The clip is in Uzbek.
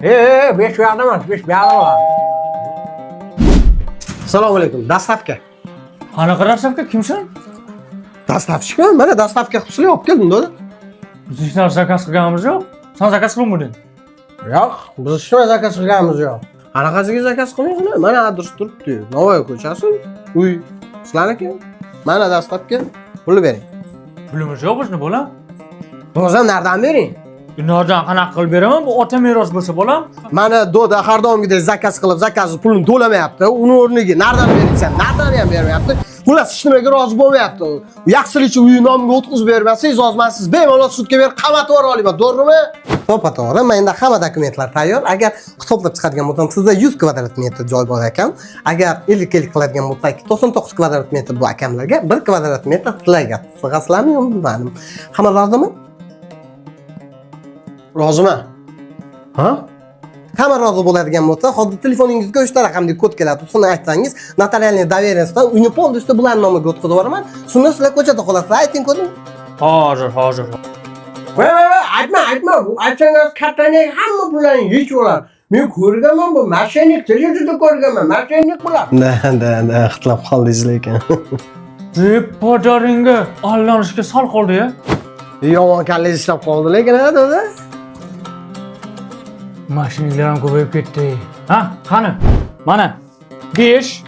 Besh bu yoqda emas, besh bu yoqda bor. Assalomu alaykum. Dastavka. Qanaqa rasmga kimsan? Dastavka? Mana dastavka qilib olib keldim dedi. Biz hech narsa zakaz qilganimiz yo'q. Sen zakaz qilmading. Yo'q, biz hech narsa zakaz qilganimiz yo'q. Qanaqasiga zakaz qilmaysiz? Mana adres turibdi. Novoy ko'chasi, uy. Sizlarniki? Mana dastavka. Pulni bering. Pulimiz yo'q bizni bolam. O'zim nerdan bering? Dunyodan qanaqa qilib beraman? Bu ota meros bo'lsa bolam. Mana do'da har doimgidek zakaz qilib, zakazni pulini to'lamayapti. Uni o'rniga nerdan beraysan? Nerdan ham bermayapti. Xullas hech nimaga rozi bo'lmayapti. Yaxshilikcha uyi nomiga o'tkazib bermasangiz, yozmasiz, bemalol sudga berib qamatib yubora olaman, to'g'rimi? To'g'ri, menda hamma dokumentlar tayyor. Agar to'plab chiqadigan bo'lsam, sizda 100 kvadrat metr joy bor ekan. Agar 50 qiladigan bo'lsak, 99 kvadrat metr bu akamlarga 1 kvadrat metr tilaga. Sig'asizlarmi yo'qmi bilmadim. Hamma rozimi? Roziman. Ha? Hamma rozi bo'ladigan bo'lsa, hozir telefoningizga 3 ta raqamli kod keladi. Shuni aytsangiz, notarialniy доверенностьdan uyni polностью bular nomiga o'tkazib yuboraman. Shunda sizlar ko'chada qolasizlar. Ayting kodni. Hozir. Voy, aytma. Bu aytsangiz kattaning hamma pullarni yechib oladi. Men ko'rganman bu mashinik, televizorda ko'rganman. Mashinik bular. Da, ixtilof qoldingiz lekin. Deb podaringga allanishga sal qoldi-ya. Yomon kallangiz ishlab qoldi lekin ha, do'da. Mashinalar ham ko'payib ketdi. Ha, qani? Mana 5